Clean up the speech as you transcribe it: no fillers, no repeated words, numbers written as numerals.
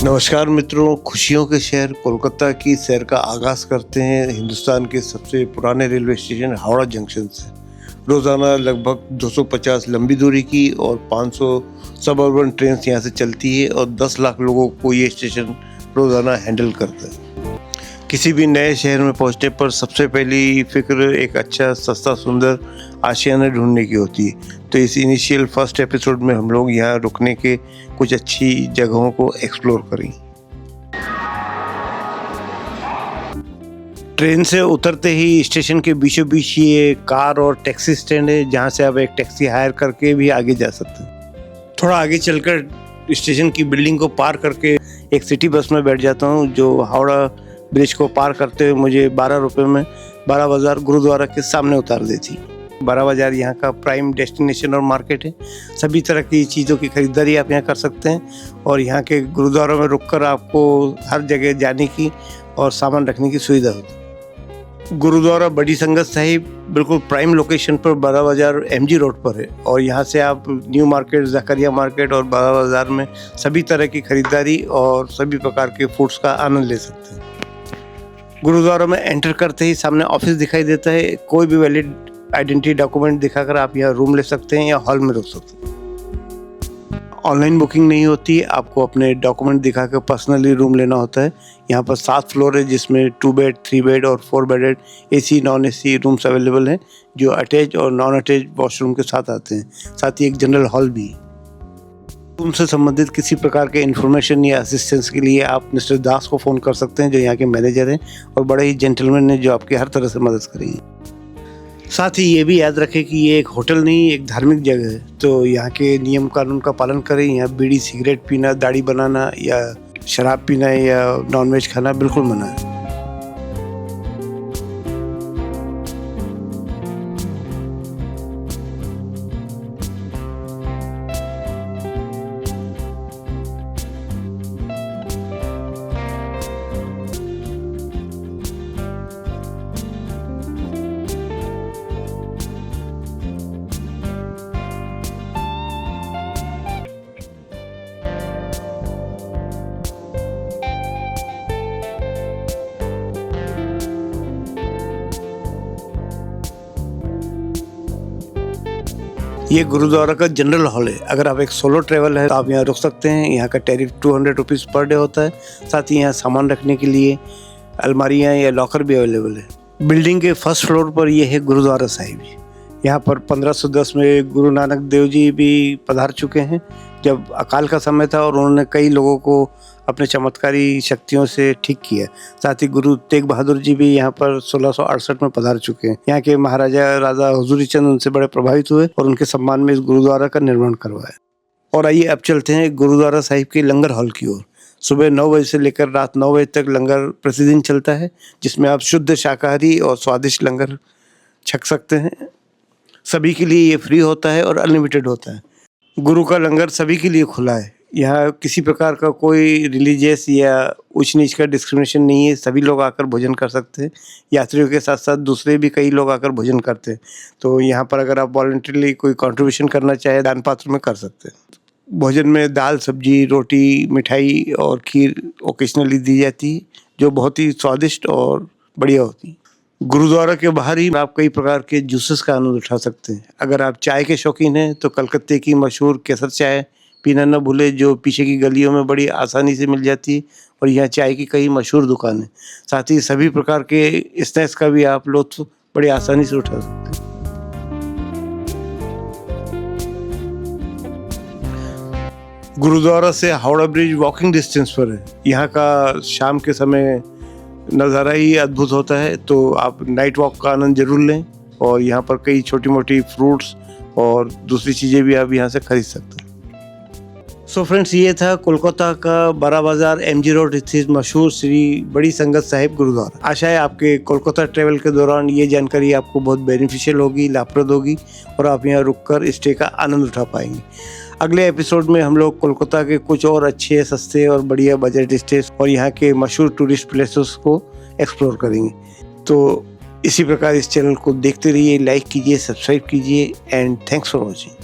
नमस्कार मित्रों, खुशियों के शहर कोलकाता की सैर का आगाज़ करते हैं हिंदुस्तान के सबसे पुराने रेलवे स्टेशन हावड़ा जंक्शन से। रोज़ाना लगभग 250 लंबी दूरी की और 500 सबअर्बन ट्रेन यहाँ से चलती है और 10 लाख लोगों को ये स्टेशन रोज़ाना हैंडल करता है। किसी भी नए शहर में पहुंचने पर सबसे पहली फिक्र एक अच्छा, सस्ता, सुंदर आशियाना ढूंढने की होती है। तो इस इनिशियल फर्स्ट एपिसोड में हम लोग यहाँ रुकने के कुछ अच्छी जगहों को एक्सप्लोर करेंगे। ट्रेन से उतरते ही स्टेशन के बीचों बीच ये कार और टैक्सी स्टैंड है, जहाँ से आप एक टैक्सी हायर करके भी आगे जा सकते हैं। थोड़ा आगे चलकर स्टेशन की बिल्डिंग को पार करके एक सिटी बस में बैठ जाता हूँ, जो हावड़ा ब्रिज को पार करते हुए मुझे 12 रुपये में बारा बाजार गुरुद्वारा के सामने उतार देती। बारा बाजार यहाँ का प्राइम डेस्टिनेशन और मार्केट है। सभी तरह की चीज़ों की खरीदारी आप यहाँ कर सकते हैं और यहाँ के गुरुद्वारा में रुककर आपको हर जगह जाने की और सामान रखने की सुविधा होती है। गुरुद्वारा बड़ी संगत साहिब बिल्कुल प्राइम लोकेशन पर बारा बाजार MG रोड पर है और यहाँ से आप न्यू मार्केट, ज़करिया मार्केट और बारा बाजार में सभी तरह की खरीदारी और सभी प्रकार के फूड्स का आनंद ले सकते हैं। गुरुद्वारा में एंटर करते ही सामने ऑफिस दिखाई देता है। कोई भी वैलिड आइडेंटिटी डॉक्यूमेंट दिखाकर आप यहाँ रूम ले सकते हैं या हॉल में रुक सकते हैं। ऑनलाइन बुकिंग नहीं होती, आपको अपने डॉक्यूमेंट दिखाकर पर्सनली रूम लेना होता है। यहाँ पर 7 फ्लोर है, जिसमें 2 बेड, 3 बेड और 4 bedded AC, non AC rooms available हैं, जो अटैच और नॉन अटैच वॉशरूम के साथ आते हैं। साथ ही एक जनरल हॉल भी है। रूम से संबंधित किसी प्रकार के इन्फॉर्मेशन या असिस्टेंस के लिए आप मिस्टर दास को फ़ोन कर सकते हैं, जो यहाँ के मैनेजर हैं और बड़े ही जेंटलमैन हैं, जो आपकी हर तरह से मदद करेंगे। साथ ही ये भी याद रखें कि ये एक होटल नहीं, एक धार्मिक जगह है, तो यहाँ के नियम कानून का पालन करें। यहाँ बीड़ी, सिगरेट पीना, दाढ़ी बनाना या शराब पीना या नॉनवेज खाना बिल्कुल मना है। ये गुरुद्वारा का जनरल हॉल है। अगर आप एक सोलो ट्रैवल है तो आप यहाँ रुक सकते हैं। यहाँ का टैरिफ 200 रुपीज़ पर डे होता है। साथ ही यहाँ सामान रखने के लिए अलमारियाँ या लॉकर भी अवेलेबल है। बिल्डिंग के फर्स्ट फ्लोर पर यह है गुरुद्वारा साहिब। यहाँ पर 1510 में गुरु नानक देव जी भी पधार चुके हैं, जब अकाल का समय था और उन्होंने कई लोगों को अपने चमत्कारी शक्तियों से ठीक किया। साथ ही गुरु तेग बहादुर जी भी यहाँ पर 1668 में पधार चुके हैं। यहाँ के महाराजा राजा हुजूरी चंद उनसे बड़े प्रभावित हुए और उनके सम्मान में इस गुरुद्वारा का निर्माण करवाया। और आइए अब चलते हैं गुरुद्वारा साहिब के लंगर हॉल की ओर। सुबह 9 बजे से लेकर रात 9 बजे तक लंगर प्रतिदिन चलता है, जिसमें आप शुद्ध शाकाहारी और स्वादिष्ट लंगर छक सकते हैं। सभी के लिए ये फ्री होता है और अनलिमिटेड होता है। गुरु का लंगर सभी के लिए खुला है। यहाँ किसी प्रकार का कोई रिलीजियस या ऊंच नीच का डिस्क्रिमिनेशन नहीं है। सभी लोग आकर भोजन कर सकते हैं। यात्रियों के साथ साथ दूसरे भी कई लोग आकर भोजन करते हैं। तो यहाँ पर अगर आप वॉलंटरीली कोई कंट्रीब्यूशन करना चाहे, दान पात्र में कर सकते हैं। भोजन में दाल, सब्जी, रोटी, मिठाई और खीर ओकेजनली दी जाती है, जो बहुत ही स्वादिष्ट और बढ़िया होती है। गुरुद्वारा के बाहर ही आप कई प्रकार के जूसेस का आनंद उठा सकते हैं। अगर आप चाय के शौकीन हैं तो कलकत्ते की मशहूर केसर चाय पीना न भूले, जो पीछे की गलियों में बड़ी आसानी से मिल जाती है और यहाँ चाय की कई मशहूर दुकानें। साथ ही सभी प्रकार के स्नैक्स का भी आप लुत्फ बड़ी आसानी से उठा सकते हैं। गुरुद्वारा से हावड़ा ब्रिज वॉकिंग डिस्टेंस पर है। यहाँ का शाम के समय नज़ारा ही अद्भुत होता है, तो आप नाइट वॉक का आनंद जरूर लें और यहाँ पर कई छोटी मोटी फ्रूट्स और दूसरी चीज़ें भी आप यहाँ से खरीद सकते हैं। सो फ्रेंड्स, ये था कोलकाता का बारा बाजार MG रोड स्थित मशहूर श्री बड़ी संगत साहिब गुरुद्वारा। आशा है आपके कोलकाता ट्रैवल के दौरान ये जानकारी आपको बहुत बेनिफिशियल होगी, लाभप्रद होगी और आप यहाँ रुककर स्टे का आनंद उठा पाएंगे। अगले एपिसोड में हम लोग कोलकाता के कुछ और अच्छे, सस्ते और बढ़िया बजट स्टे और यहाँ के मशहूर टूरिस्ट प्लेसेस को एक्सप्लोर करेंगे। तो इसी प्रकार इस चैनल को देखते रहिए, लाइक कीजिए, सब्सक्राइब कीजिए एंड थैंक्स फॉर वॉचिंग।